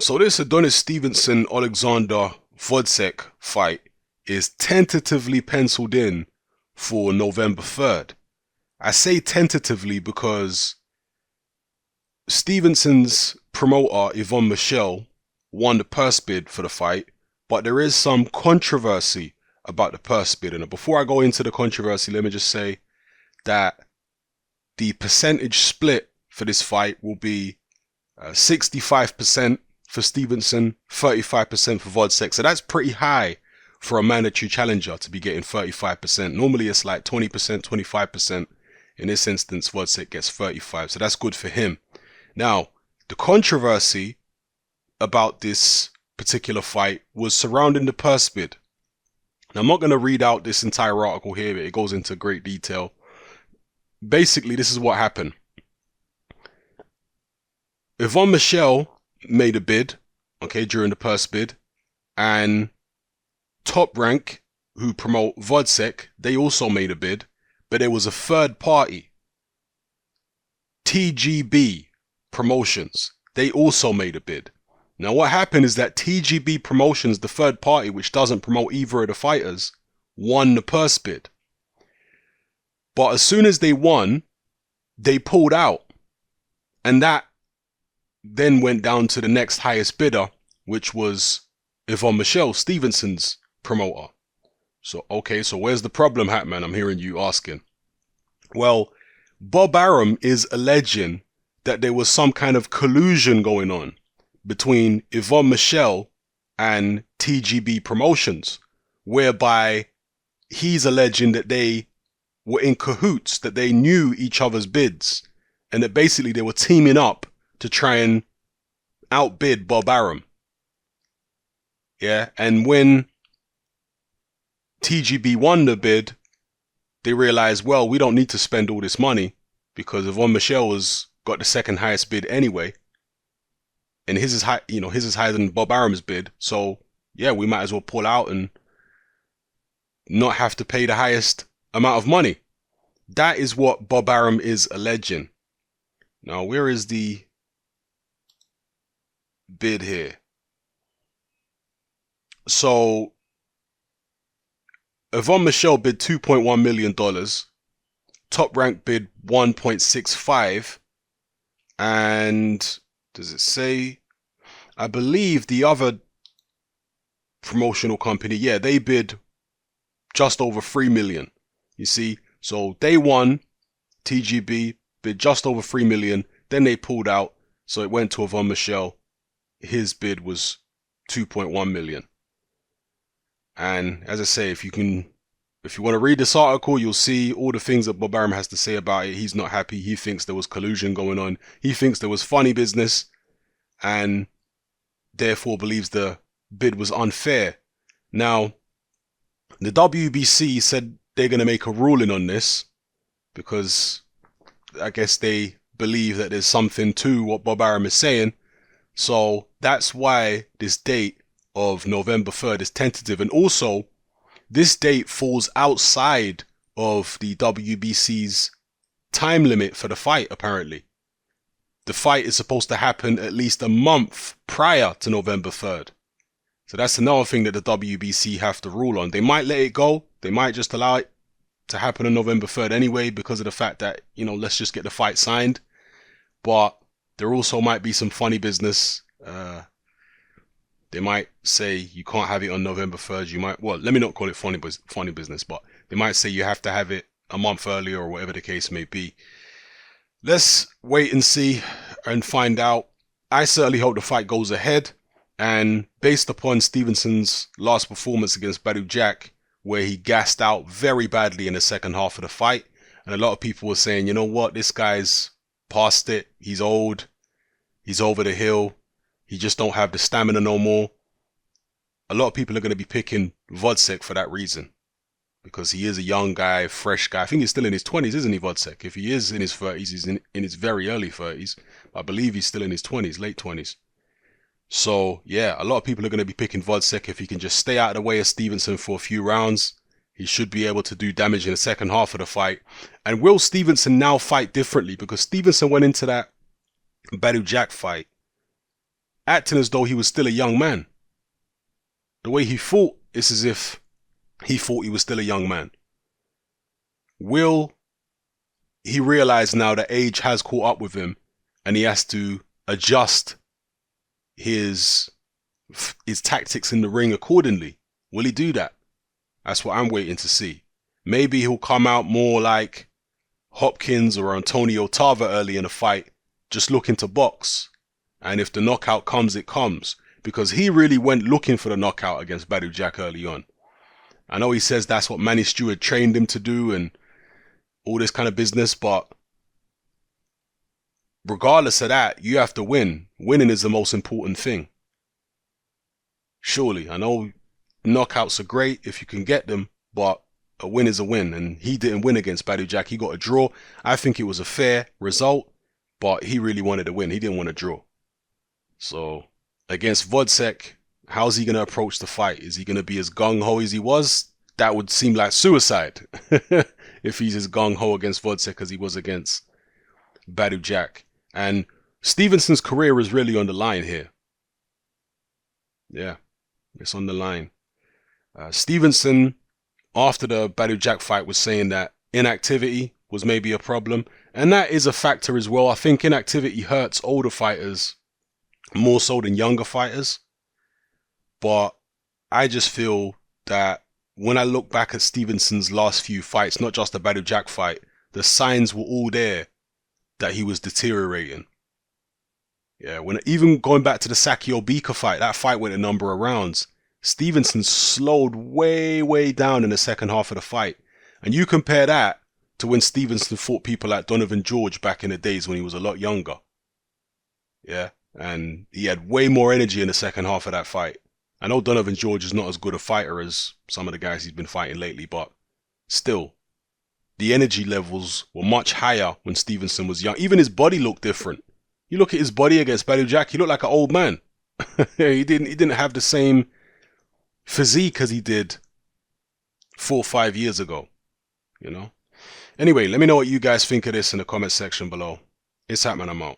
So this Adonis Stevenson Oleksandr Gvozdyk fight is tentatively penciled in for November 3rd. I say tentatively because Stevenson's promoter, Yvonne Michelle, won the purse bid for the fight, but there is some controversy about the purse bid. And before I go into the controversy, let me just say that the percentage split for this fight will be 65% for Stevenson, 35% for Gvozdyk. So that's pretty high for a mandatory challenger to be getting 35%. Normally it's like 20%, 25%. In this instance, Gvozdyk gets 35%. So that's good for him. Now, the controversy about this particular fight was surrounding the purse bid. Now, I'm not going to read out this entire article here, but it goes into great detail. Basically, this is what happened. Yvonne Michelle made a bid, okay, during the purse bid, and Top Rank, who promote Gvozdyk, they also made a bid, but there was a third party, TGB Promotions. They also made a bid. Now what happened is that TGB Promotions, the third party, which doesn't promote either of the fighters, won the purse bid. But as soon as they won, they pulled out. And that then went down to the next highest bidder, which was Yvonne Michelle, Stevenson's promoter. So, okay, so where's the problem, Hatman? I'm hearing you asking. Well, Bob Arum is alleging that there was some kind of collusion going on between Yvonne Michelle and TGB Promotions, whereby he's alleging that they were in cahoots, that they knew each other's bids, and that basically they were teaming up to try and outbid Bob Arum. Yeah, and when TGB won the bid, they realized, well, we don't need to spend all this money because Yvonne Michelle has got the second highest bid anyway, and his is high, his is higher than Bob Arum's bid. So yeah, we might as well pull out and not have to pay the highest amount of money. That is what Bob Arum is alleging. Now, where is the bid here? So Yvonne Michelle bid $2.1 million. Top Rank bid 1.65. And does it say? I believe the other promotional company, yeah, they bid just over 3 million. You see, so they won. TGB bid just over 3 million. Then they pulled out, so it went to Yvonne Michelle. His bid was 2.1 million. And as I say, if you want to read this article, you'll see all the things that Bob Arum has to say about it. He's not happy. He thinks there was collusion going on. He thinks there was funny business, and therefore believes the bid was unfair. Now, the WBC said they're going to make a ruling on this because I guess they believe that there's something to what Bob Arum is saying. So that's why this date of November 3rd is tentative. And also, this date falls outside of the WBC's time limit for the fight, apparently. The fight is supposed to happen at least a month prior to November 3rd. So that's another thing that the WBC have to rule on. They might let it go. They might just allow it to happen on November 3rd anyway because of the fact that, let's just get the fight signed. But there also might be some funny business. They might say you can't have it on November 3rd. You might, well, let me not call it funny business, but they might say you have to have it a month earlier or whatever the case may be. Let's wait and see and find out. I certainly hope the fight goes ahead. And based upon Stevenson's last performance against Gvozdyk, where he gassed out very badly in the second half of the fight, and a lot of people were saying, you know what, this guy's past it. He's old. He's over the hill. He just don't have the stamina no more. A lot of people are going to be picking Gvozdyk for that reason. Because he is a young guy, fresh guy. I think he's still in his 20s, isn't he, Gvozdyk? If he is in his 30s, he's in his very early 30s. I believe he's still in his 20s, late 20s. So, yeah, a lot of people are going to be picking Gvozdyk. If he can just stay out of the way of Stevenson for a few rounds, he should be able to do damage in the second half of the fight. And will Stevenson now fight differently? Because Stevenson went into that Gvozdyk fight acting as though he was still a young man. The way he fought, it's as if he thought he was still a young man. Will he realize now that age has caught up with him and he has to adjust his tactics in the ring accordingly? Will he do that? That's what I'm waiting to see. Maybe he'll come out more like Hopkins or Antonio Tarver early in a fight, just looking to box. And if the knockout comes, it comes. Because he really went looking for the knockout against Badou Jack early on. I know he says that's what Manny Stewart trained him to do and all this kind of business, but regardless of that, you have to win. Winning is the most important thing. Surely, I know knockouts are great if you can get them, but a win is a win, and he didn't win against Badou Jack. He got a draw. I think it was a fair result, but he really wanted to win. He didn't want to draw. So, against Gvozdyk, how's he going to approach the fight? Is he going to be as gung-ho as he was? That would seem like suicide if he's as gung-ho against Gvozdyk as he was against Badou Jack. And Stevenson's career is really on the line here. Yeah, it's on the line. Stevenson, after the Badou Jack fight, was saying that inactivity was maybe a problem. And that is a factor as well. I think inactivity hurts older fighters more so than younger fighters. But I just feel that when I look back at Stevenson's last few fights, not just the Badou Jack fight, the signs were all there that he was deteriorating. Yeah, when even going back to the Sakio Bika fight, that fight went a number of rounds. Stevenson slowed way, way down in the second half of the fight. And you compare that to when Stevenson fought people like Donovan George back in the days when he was a lot younger. Yeah, and he had way more energy in the second half of that fight. I know Donovan George is not as good a fighter as some of the guys he's been fighting lately, but still, the energy levels were much higher when Stevenson was young. Even his body looked different. You look at his body against Badou Jack, he looked like an old man. He didn't have the same physique as he did 4 or 5 years ago, you know? Anyway, let me know what you guys think of this in the comment section below. It's happening, I'm out.